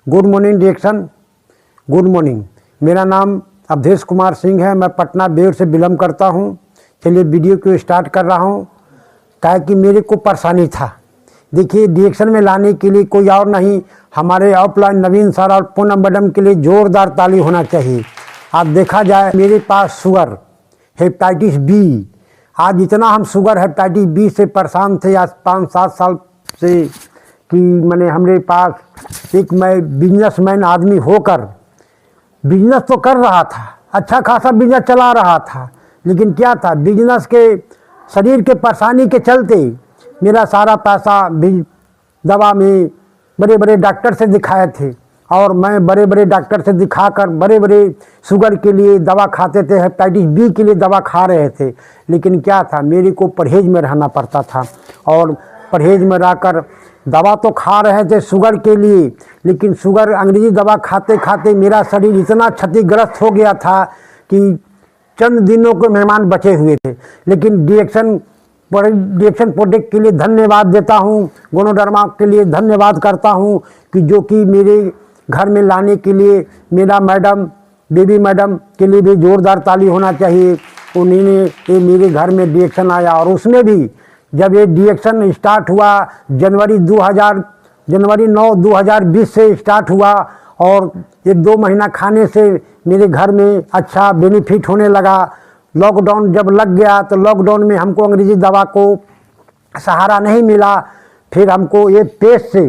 Good morning डिएक्शन। Good morning. मेरा नाम अवधेश कुमार सिंह है। मैं पटना बेर से बिलोंग करता हूँ। चलिए वीडियो को स्टार्ट कर रहा हूँ। क्या कि मेरे को परेशानी था। देखिए, डिएक्शन में लाने के लिए कोई और नहीं, हमारे ऑफलाइन नवीन सर और पूनम मैडम के लिए ज़ोरदार ताली होना चाहिए। आज देखा जाए, मेरे पास शुगर, हेपेटाइटिस बी, आज इतना हम शुगर हेपेटाइटिस बी से परेशान थे आज 5-7 साल से कि मैंने हमारे पास एक मैं बिजनेसमैन आदमी होकर बिजनेस तो कर रहा था, अच्छा खासा बिजनेस चला रहा था, लेकिन क्या था, बिजनेस के शरीर के परेशानी के चलते मेरा सारा पैसा दवा में बड़े बड़े डॉक्टर से दिखाए थे और मैं बड़े बड़े डॉक्टर से दिखाकर बड़े बड़े शुगर के लिए दवा खाते थे, हेपेटाइटिस बी के लिए दवा खा रहे थे। लेकिन क्या था, मेरे को परहेज में रहना पड़ता था और परहेज में रहकर दवा तो खा रहे थे शुगर के लिए, लेकिन शुगर अंग्रेजी दवा खाते खाते मेरा शरीर इतना क्षतिग्रस्त हो गया था कि चंद दिनों के मेहमान बचे हुए थे। लेकिन डिएक्शन प्रोडक्ट के लिए धन्यवाद देता हूँ, गोनोडर्मा के लिए धन्यवाद करता हूँ कि जो कि मेरे घर में लाने के लिए मेरा मैडम, बेबी मैडम के लिए भी ज़ोरदार ताली होना चाहिए। उन्होंने ये मेरे घर में डिएक्शन आया और उसमें भी जब ये डिएक्शन स्टार्ट हुआ जनवरी 9 2020 से स्टार्ट हुआ और 1-2 महीना खाने से मेरे घर में अच्छा बेनिफिट होने लगा। लॉकडाउन जब लग गया तो लॉकडाउन में हमको अंग्रेजी दवा को सहारा नहीं मिला। फिर हमको ये पेस्ट से,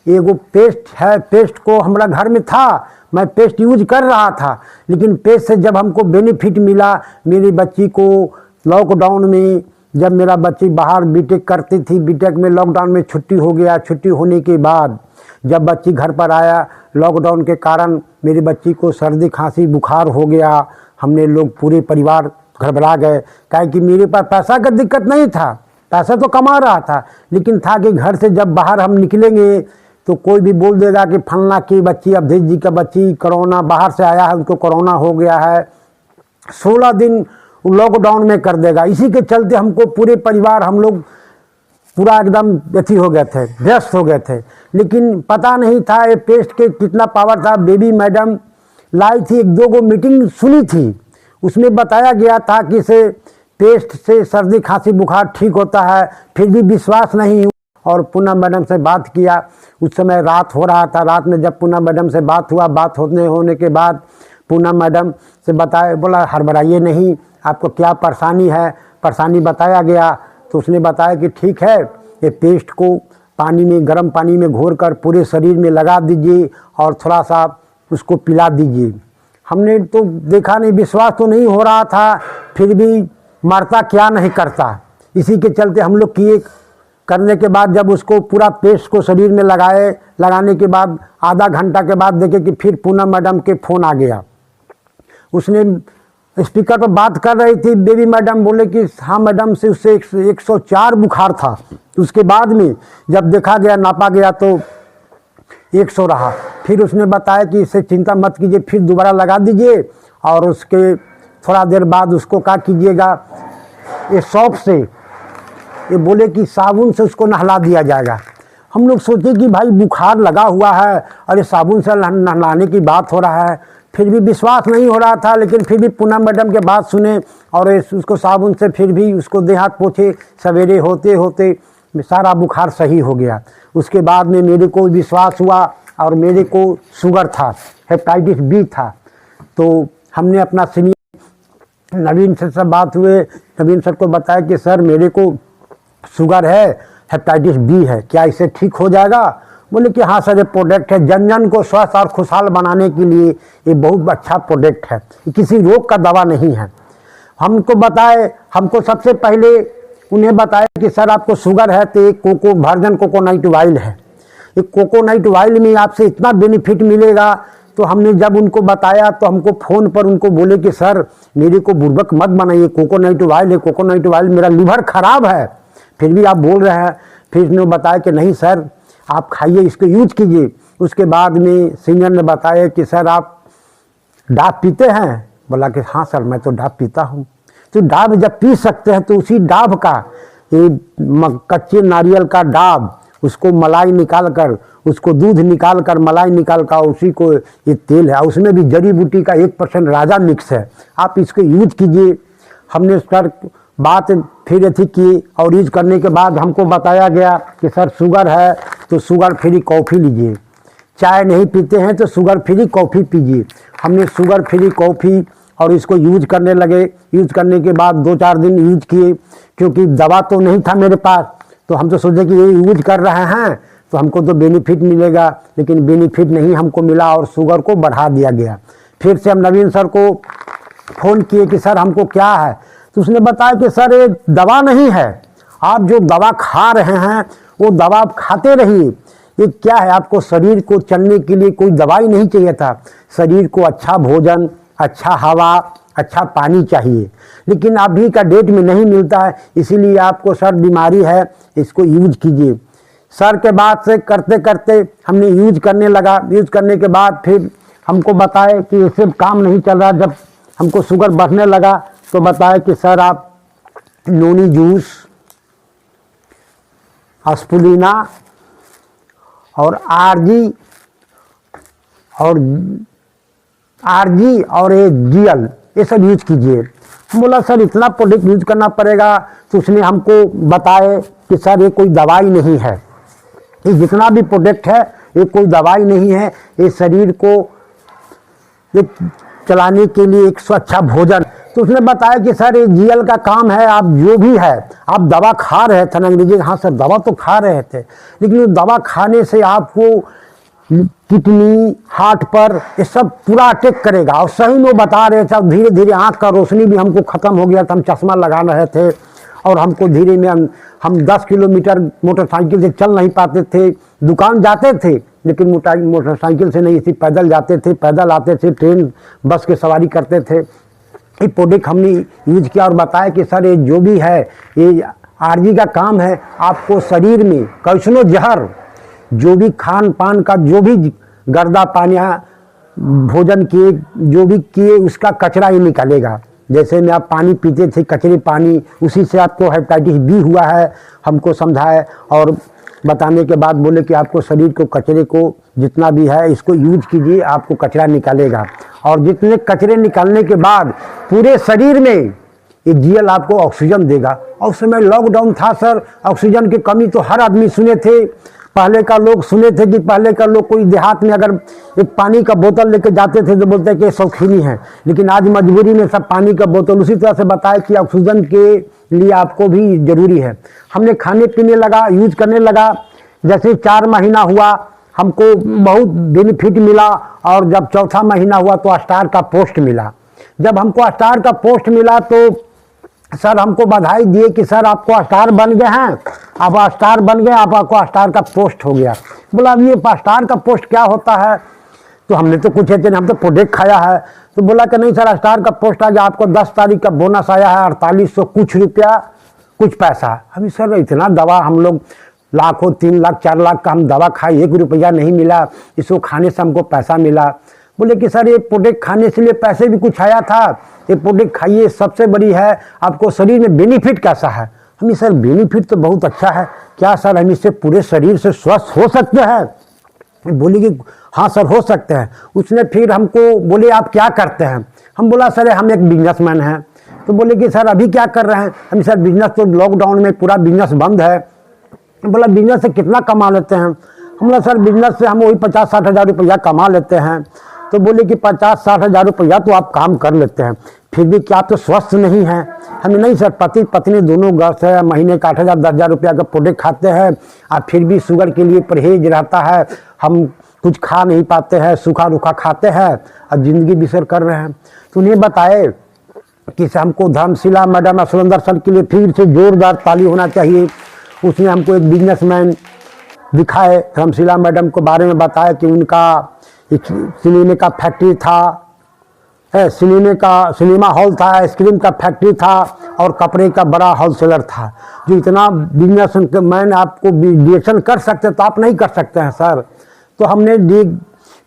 एगो पेस्ट है, पेस्ट को हमारा घर में था, मैं पेस्ट यूज कर रहा था, लेकिन पेस्ट से जब हमको बेनिफिट मिला, मेरी बच्ची को लॉकडाउन में, जब मेरा बच्ची बाहर बीटेक करती थी, बीटेक में लॉकडाउन में छुट्टी हो गया, छुट्टी होने के बाद जब बच्ची घर पर आया, लॉकडाउन के कारण मेरी बच्ची को सर्दी खांसी बुखार हो गया। हमने लोग पूरे परिवार घबरा गए, क्या कि मेरे पास पैसा का दिक्कत नहीं था, पैसा तो कमा रहा था, लेकिन था कि घर से जब बाहर हम निकलेंगे तो कोई भी बोल देगा कि फलना की बच्ची, अवधेश जी का बच्ची कोरोना बाहर से आया है, उनको कोरोना हो गया है, 16 दिन लॉकडाउन में कर देगा। इसी के चलते हमको पूरे परिवार, हम लोग पूरा एकदम व्यथी हो गए थे, व्यस्त हो गए थे। लेकिन पता नहीं था ये पेस्ट के कितना पावर था। बेबी मैडम लाई थी, 1-2 मीटिंग सुनी थी, उसमें बताया गया था कि इसे पेस्ट से सर्दी खांसी बुखार ठीक होता है, फिर भी विश्वास नहीं हुआ और पूनम मैडम से बात किया। उस समय रात हो रहा था, रात में जब पूनम मैडम से बात हुआ, बात होने के बाद पूनम मैडम से बताया, बोला हड़बड़ाइए नहीं, आपको क्या परेशानी है, परेशानी बताया गया तो उसने बताया कि ठीक है, ये पेस्ट को पानी में, गर्म पानी में घोरकर पूरे शरीर में लगा दीजिए और थोड़ा सा उसको पिला दीजिए। हमने तो देखा नहीं, विश्वास तो नहीं हो रहा था, फिर भी मरता क्या नहीं करता, इसी के चलते हम लोग किए। करने के बाद जब उसको पूरा पेस्ट को शरीर में लगाने के बाद आधा घंटा के बाद देखे कि फिर पूनम मैडम के फ़ोन आ गया। उसने स्पीकर पर बात कर रही थी, बेबी मैडम बोले कि हाँ मैडम, से उससे 104 बुखार था। उसके बाद में जब देखा गया, नापा गया तो 100 रहा। फिर उसने बताया कि इससे चिंता मत कीजिए, फिर दोबारा लगा दीजिए और उसके थोड़ा देर बाद उसको क्या कीजिएगा, ये सौंफ से, ये बोले कि साबुन से उसको नहला दिया जाएगा। हम लोग सोचे कि भाई बुखार लगा हुआ है और ये साबुन से नहलाने की बात हो रहा है, फिर भी विश्वास नहीं हो रहा था। लेकिन फिर भी पूनम मैडम के बात सुने और उसको साबुन से फिर भी उसको देह हाथ पोछे, सवेरे होते होते सारा बुखार सही हो गया। उसके बाद में मेरे को विश्वास हुआ और मेरे को शुगर था, हेपेटाइटिस बी था। तो हमने अपना सीनियर नवीन सर से बात हुए, नवीन सर को बताया कि सर मेरे को शुगर है, हेपेटाइटिस बी है, क्या इसे ठीक हो जाएगा? बोले कि हाँ सर, ये प्रोडक्ट है, जन जन को स्वस्थ और खुशहाल बनाने के लिए ये बहुत अच्छा प्रोडक्ट है, ये किसी रोग का दवा नहीं है। हमको बताए, हमको सबसे पहले उन्हें बताया कि सर आपको शुगर है तो एक वर्जन कोकोनट ऑयल है, एक कोकोनट ऑयल में आपसे इतना बेनिफिट मिलेगा। तो हमने जब उनको बताया तो हमको फ़ोन पर उनको बोले कि सर मेरे को बुर्बक मत बनाइए, कोकोनट ऑयल है, कोकोनट ऑयल, मेरा लीवर ख़राब है, फिर भी आप बोल रहे हैं। फिर उसने बताया कि नहीं सर आप खाइए, इसको यूज कीजिए। उसके बाद में सीनियर ने बताया कि सर आप डाब पीते हैं? बोला कि हाँ सर मैं तो डाब पीता हूँ। तो डाब जब पी सकते हैं तो उसी डाब का, ये कच्चे नारियल का डाब उसको मलाई निकाल कर, उसको दूध निकाल कर, मलाई निकाल कर उसी को ये तेल है, उसमें भी जड़ी बूटी का 1% राजा मिक्स है। आप इसको यूज कीजिए। हमने सर बात फिर ये थी कि और यूज करने के बाद हमको बताया गया कि सर शुगर है तो शुगर फ्री कॉफ़ी लीजिए, चाय नहीं पीते हैं तो शुगर फ्री कॉफ़ी पीजिए। हमने शुगर फ्री कॉफ़ी और इसको यूज करने लगे। यूज करने के बाद 2-4 दिन यूज किए, क्योंकि दवा तो नहीं था मेरे पास, तो हम तो सोचे कि ये यूज कर रहे हैं तो हमको तो बेनिफिट मिलेगा, लेकिन बेनिफिट नहीं हमको मिला और शुगर को बढ़ा दिया गया। फिर से हम नवीन सर को फ़ोन किए कि सर हमको क्या है, तो उसने बताया कि सर ये दवा नहीं है, आप जो दवा खा रहे हैं वो दवा आप खाते रहिए। ये क्या है, आपको शरीर को चलने के लिए कोई दवाई नहीं चाहिए था, शरीर को अच्छा भोजन, अच्छा हवा, अच्छा पानी चाहिए, लेकिन अभी का डेट में नहीं मिलता है, इसीलिए आपको सर बीमारी है, इसको यूज कीजिए। सर के बाद से करते करते हमने यूज करने लगा। यूज करने के बाद फिर हमको बताए कि इससे काम नहीं चल रहा। जब हमको शुगर बढ़ने लगा तो बताया कि सर आप नोनी जूस, स्पुलिना और आरजी और ये जीएल, ये सब यूज कीजिए। बोला सर इतना प्रोडक्ट यूज करना पड़ेगा, तो उसने हमको बताए कि सर ये कोई दवाई नहीं है, ये जितना भी प्रोडक्ट है ये कोई दवाई नहीं है, ये शरीर को ये चलाने के लिए एक अच्छा भोजन। तो उसने बताया कि सर ये जीएल का काम है, आप जो भी है आप दवा खा रहे थे ना, अंग्रेजी। हाँ सर दवा तो खा रहे थे, लेकिन दवा खाने से आपको किडनी, हार्ट पर ये सब पूरा अटैक करेगा। और सही में बता रहे थे, धीरे धीरे आँख का रोशनी भी हमको ख़त्म हो गया था, हम चश्मा लगा रहे थे और हमको धीरे में हम 10 किलोमीटर मोटरसाइकिल से चल नहीं पाते थे, दुकान जाते थे लेकिन मोटरसाइकिल से नहीं, सिर्फ पैदल जाते थे, पैदल आते थे, ट्रेन बस की सवारी करते थे। ये प्रोडक्ट हमने यूज किया और बताया कि सर ये जो भी है ये आरजी का काम है, आपको शरीर में कैसनो जहर, जो भी खान पान का जो भी गर्दा पानिया भोजन किए जो भी किए उसका कचरा ही निकलेगा। जैसे में आप पानी पीते थे कचरे पानी, उसी से आपको हेपेटाइटिस बी हुआ है। हमको समझाए और बताने के बाद बोले कि आपको शरीर को कचरे को जितना भी है इसको यूज कीजिए, आपको कचरा निकालेगा। और जितने कचरे निकालने के बाद पूरे शरीर में ये जीएल आपको ऑक्सीजन देगा। और उस समय लॉकडाउन था सर, ऑक्सीजन की कमी तो हर आदमी सुने थे। पहले का लोग सुने थे कि पहले का लोग कोई देहात में अगर एक पानी का बोतल लेके जाते थे तो बोलते कि शौकीनी है, लेकिन आज मजबूरी में सब पानी का बोतल। उसी तरह से बताया कि ऑक्सीजन के लिए आपको भी ज़रूरी है। हमने खाने पीने लगा, यूज करने लगा। जैसे 4 महीना हुआ हमको बहुत बेनिफिट मिला, और जब चौथा महीना हुआ तो स्टार का पोस्ट मिला। जब हमको स्टार का पोस्ट मिला तो सर हमको बधाई दिए कि सर आपको स्टार बन गए हैं, आप स्टार बन गए, आपको स्टार का पोस्ट हो गया। बोला अब ये स्टार का पोस्ट क्या होता है, तो हमने तो कुछ ऐसे नहीं, हम तो प्रोडक्ट खाया है। तो बोला कि नहीं सर स्टार का पोस्ट आ गया, आपको 10 तारीख का बोनस आया है, 4800 कुछ रुपया कुछ पैसा। अभी सर इतना दवा हम लोग लाखों 3 लाख 4 लाख का हम दवा खाए, 1 रुपया नहीं मिला, इसको खाने से हमको पैसा मिला। बोले कि सर ये प्रोडक्ट खाने से लिए पैसे भी कुछ आया था, ये प्रोडक्ट खाइए, सबसे बड़ी है आपको शरीर में बेनिफिट कैसा है। हम सर बेनिफिट तो बहुत अच्छा है, क्या सर हम इससे पूरे शरीर से स्वस्थ हो सकते हैं। बोले कि हाँ सर हो सकते हैं। उसने फिर हमको बोले आप क्या करते हैं। हम बोला सर हम एक बिजनेसमैन हैं। तो बोले कि सर अभी क्या कर रहे हैं। हम सर बिजनेस तो लॉकडाउन में पूरा बिजनेस बंद है। बोला बिजनेस से कितना कमा लेते हैं। हम बोला सर बिजनेस से हम वही 50-60 हज़ार रुपया कमा लेते हैं। तो बोले कि 50-60 हज़ार रुपया तो आप काम कर लेते हैं, फिर भी क्या आप तो स्वस्थ नहीं हैं। हमें नहीं सर, पति पत्नी दोनों घर से महीने का 8,000 10,000 रुपया का प्रोडक्ट खाते हैं, और फिर भी शुगर के लिए परहेज रहता है, हम कुछ खा नहीं पाते हैं, सूखा रूखा खाते हैं और ज़िंदगी बसर कर रहे हैं। तो उन्हें बताए कि हमको धर्मशिला मैडम सुरेंद्र सर के लिए फिर से जोरदार ताली होना चाहिए। उसने हमको एक बिजनेसमैन दिखाए, धर्मशिला मैडम के बारे में बताया कि उनका एक सिनेमे का फैक्ट्री था, सिनेमा हॉल था, आइसक्रीम का फैक्ट्री था और कपड़े का बड़ा होलसेलर था। जो इतना बिजनेसमैन आपको डिएक्शन कर सकते तो आप नहीं कर सकते हैं सर। तो हमने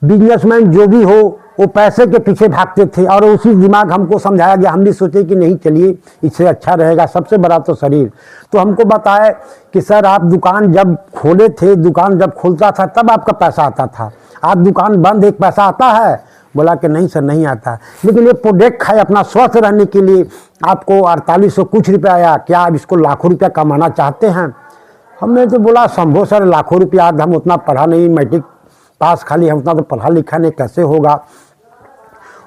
बिजनेसमैन जो भी हो वो पैसे के पीछे भागते थे। और उसी दिमाग हमको समझाया गया, हम भी सोचे कि नहीं चलिए इससे अच्छा रहेगा, सबसे बड़ा तो शरीर। तो हमको बताया कि सर आप दुकान जब खोले थे, दुकान जब खोलता था तब आपका पैसा आता था, आप दुकान बंद एक पैसा आता है? बोला कि नहीं सर नहीं आता। लेकिन ये प्रोडक्ट है अपना स्वस्थ रहने के लिए, आपको 4800 कुछ रुपया आया, क्या आप इसको लाखों रुपया कमाना चाहते हैं? हमने तो बोला संभव सर, लाखों रुपया, हम उतना पढ़ा नहीं, मैट्रिक पास खाली, हम उतना तो पढ़ा लिखा नहीं, कैसे होगा।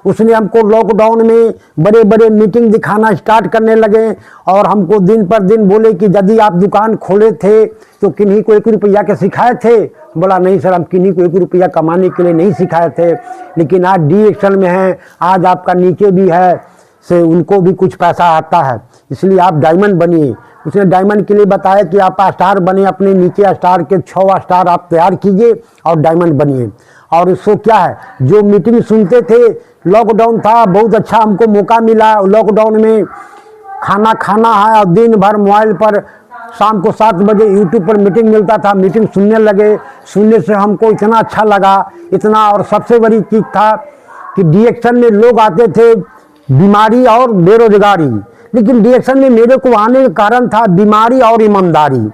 उसने हमको लॉकडाउन में बड़े बड़े मीटिंग दिखाना स्टार्ट करने लगे और हमको दिन पर दिन बोले कि यदि आप दुकान खोले थे तो किन्हीं को 1 रुपया के सिखाए थे? बोला नहीं सर, हम किन्हीं को 1 रुपया कमाने के लिए नहीं सिखाए थे, लेकिन आज डी एक्शन में हैं, आज आपका नीचे भी है से उनको भी कुछ पैसा आता है, इसलिए आप डायमंड बनिए। उसने डायमंड के लिए बताया कि आप स्टार बने, अपने नीचे स्टार के 6 स्टार आप तैयार कीजिए और डायमंड बनिए। और उसको क्या है, जो मीटिंग सुनते थे, लॉकडाउन था, बहुत अच्छा हमको मौका मिला लॉकडाउन में खाना खाना है और दिन भर मोबाइल पर शाम को 7 बजे यूट्यूब पर मीटिंग मिलता था, मीटिंग सुनने लगे। सुनने से हमको इतना अच्छा लगा, इतना। और सबसे बड़ी चीज़ था कि डिएक्शन में लोग आते थे बीमारी और बेरोजगारी, लेकिन डिएक्शन में मेरे को आने का कारण था बीमारी और ईमानदारी।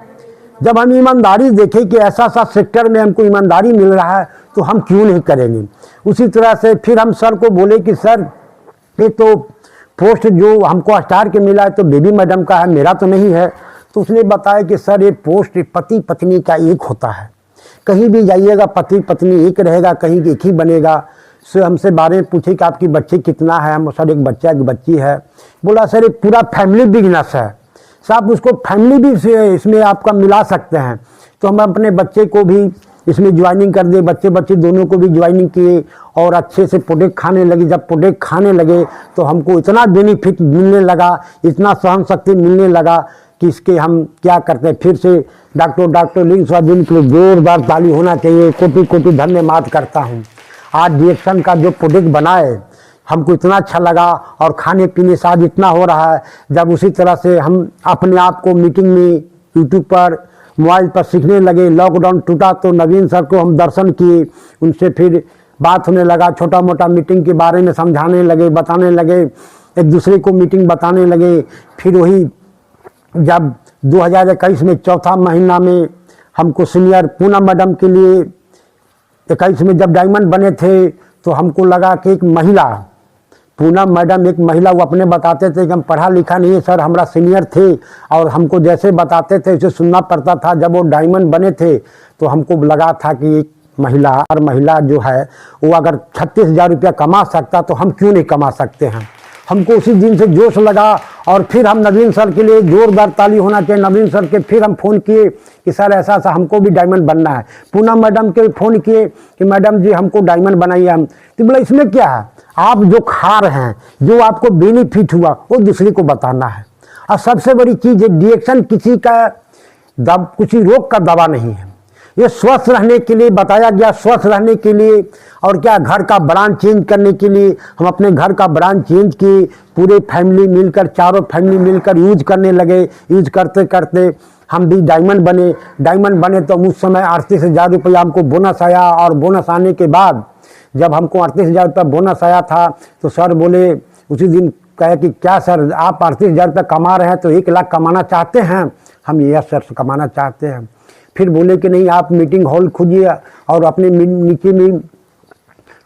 जब हम ईमानदारी देखें कि ऐसा सा सेक्टर में हमको ईमानदारी मिल रहा है तो हम क्यों नहीं करेंगे। उसी तरह से फिर हम सर को बोले कि सर ये तो पोस्ट जो हमको स्टार के मिला है तो बेबी मैडम का है, मेरा तो नहीं है। तो उसने बताया कि सर ये पोस्ट पति पत्नी का एक होता है, कहीं भी जाइएगा पति पत्नी एक रहेगा, कहीं एक ही बनेगा। से हमसे बारे में पूछे कि आपकी बच्चे कितना है? हम सर एक बच्चा एक बच्ची है। बोला सर ये पूरा फैमिली बिजनेस है, साहब उसको फैमिली भी इसमें आपका मिला सकते हैं। तो हम अपने बच्चे को भी इसमें ज्वाइनिंग कर दे, बच्चे बच्चे दोनों को भी ज्वाइनिंग किए और अच्छे से प्रोडक्ट खाने लगे। जब प्रोडक्ट खाने लगे तो हमको इतना बेनिफिट मिलने लगा, इतना सहन शक्ति मिलने लगा कि इसके हम क्या करते हैं। फिर से डॉक्टर लिंग स्वाधीन के लिए जोरदार ताली होना चाहिए, कोटि कोटि धन्यवाद करता हूँ। आज डिएक्शन का जो प्रोडक्ट बनाए हमको इतना अच्छा लगा और खाने पीने से आज इतना हो रहा है। जब उसी तरह से हम अपने आप को मीटिंग में यूट्यूब पर मोबाइल पर सीखने लगे, लॉकडाउन टूटा तो नवीन सर को हम दर्शन किए, उनसे फिर बात होने लगा, छोटा मोटा मीटिंग के बारे में समझाने लगे, बताने लगे, एक दूसरे को मीटिंग बताने लगे। फिर वही जब 2021 में चौथा महीना में हमको सीनियर पूनम मैडम के लिए 21 में जब डायमंड बने थे तो हमको लगा कि एक महिला, पूनम मैडम एक महिला, वो अपने बताते थे कि हम पढ़ा लिखा नहीं है सर, हमारा सीनियर थे और हमको जैसे बताते थे उसे सुनना पड़ता था। जब वो डायमंड बने थे तो हमको लगा था कि एक महिला, और महिला जो है वो अगर 36,000 रुपया कमा सकता तो हम क्यों नहीं कमा सकते हैं। हमको उसी दिन से जोश लगा और फिर हम नवीन सर के लिए जोरदार ताली होना चाहिए। नवीन सर के फिर हम फ़ोन किए कि सर ऐसा ऐसा हमको भी डायमंड बनना है। पूनम मैडम के फ़ोन किए कि मैडम जी हमको डायमंड बनाइए हम। तो बोला इसमें क्या है, आप जो खा रहे हैं, जो आपको बेनिफिट हुआ वो दूसरे को बताना है। और सबसे बड़ी चीज़ है डिएक्शन किसी का किसी रोग का दवा नहीं है, ये स्वस्थ रहने के लिए बताया गया, स्वस्थ रहने के लिए। और क्या, घर का ब्रांड चेंज करने के लिए हम अपने घर का ब्रांड चेंज किए, पूरे फैमिली मिलकर, चारों फैमिली मिलकर यूज करने लगे। यूज करते करते हम भी डायमंड बने। डायमंड बने तो उस समय 38,000 रुपया हमको बोनस आया। और बोनस आने के बाद जब हमको 38,000 रुपया बोनस आया था तो सर बोले उसी दिन, कहे कि क्या सर आप 38,000 रुपया कमा रहे हैं तो 1 लाख कमाना चाहते हैं? हम यस सर कमाना चाहते हैं। फिर बोले कि नहीं, आप मीटिंग हॉल खोजिए और अपने नीचे में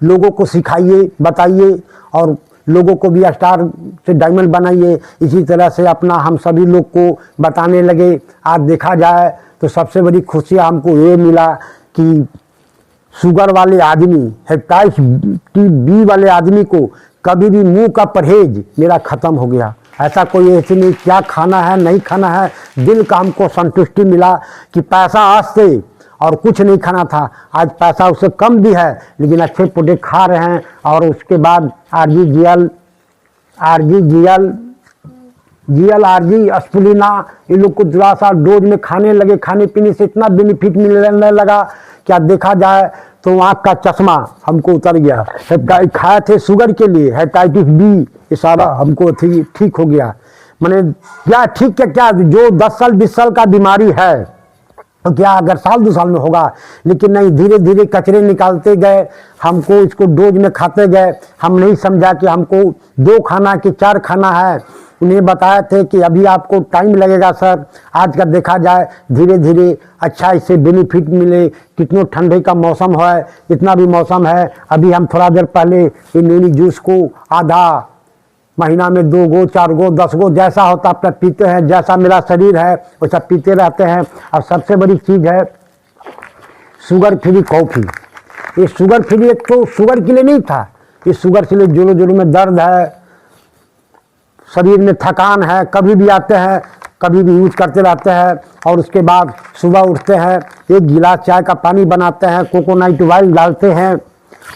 लोगों को सिखाइए, बताइए और लोगों को भी स्टार से डायमंड बनाइए। इसी तरह से अपना हम सभी लोग को बताने लगे। आज देखा जाए तो सबसे बड़ी खुशियाँ हमको ये मिला कि शुगर वाले आदमी, हेपेटाइटिस बी वाले आदमी को कभी भी मुंह का परहेज मेरा ख़त्म हो गया। ऐसा कोई ऐसे नहीं क्या खाना है नहीं खाना है, दिल का हमको संतुष्टि मिला कि पैसा आज से और कुछ नहीं खाना था, आज पैसा उससे कम भी है लेकिन अच्छे प्रोडक्ट खा रहे हैं। और उसके बाद आरजी स्पुलिना ये लोग को थोड़ा सा डोज में खाने लगे। खाने पीने से इतना बेनिफिट मिलने लगा क्या देखा जाए तो आँख का चश्मा हमको उतर गया। खाए थे शुगर के लिए, हेपेटाइटिस बी, ये सारा हमको ठीक हो गया। मैंने क्या ठीक क्या जो 10 साल 20 साल का बीमारी है क्या अगर साल 2 साल में होगा, लेकिन नहीं, धीरे धीरे कचरे निकालते गए, हमको इसको डोज में खाते गए। हम नहीं समझा कि हमको 2 खाना कि 4 खाना है। उन्हें बताए थे कि अभी आपको टाइम लगेगा सर। आज का देखा जाए धीरे धीरे अच्छा इससे बेनिफिट मिले। कितनों ठंडे का मौसम है, इतना भी मौसम है। अभी हम थोड़ा देर पहले ये नूनी जूस को आधा महीना में 2 गो 4 गो 10 गो जैसा होता अपना पीते हैं। जैसा मेरा शरीर है वैसा पीते रहते हैं। और सबसे बड़ी चीज़ है शुगर फ्री कॉफ़ी। ये शुगर फ्री एक तो शुगर के लिए नहीं था, ये शुगर के लिए जोरों जोरों में दर्द है, शरीर में थकान है, कभी भी आते हैं कभी भी यूज करते रहते हैं। और उसके बाद सुबह उठते हैं 1 गिलास चाय का पानी बनाते हैं, कोकोनट ऑयल डालते हैं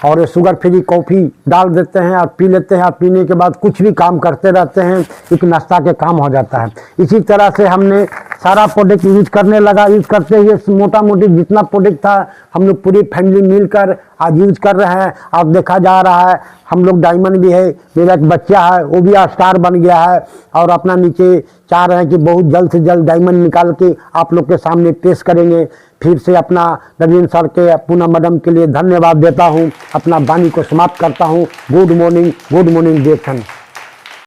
और शुगर फ्री कॉफ़ी डाल देते हैं और पी लेते हैं। और पीने के बाद कुछ भी काम करते रहते हैं, एक नाश्ता के काम हो जाता है। इसी तरह से हमने सारा प्रोडक्ट यूज करने लगा। यूज करते हुए मोटा मोटी जितना प्रोडक्ट था हम लोग पूरी फैमिली मिलकर आज यूज कर रहे हैं। अब देखा जा रहा है हम लोग डायमंड भी है, मेरा एक बच्चा है वो भी स्टार बन गया है। और अपना नीचे चाह रहे हैं कि बहुत जल्द से जल्द डायमंड निकाल के आप लोग के सामने पेश करेंगे। फिर से अपना नवीन सर के पूनम मैडम के लिए धन्यवाद देता हूँ। अपना वाणी को समाप्त करता हूँ। गुड मॉर्निंग देशन।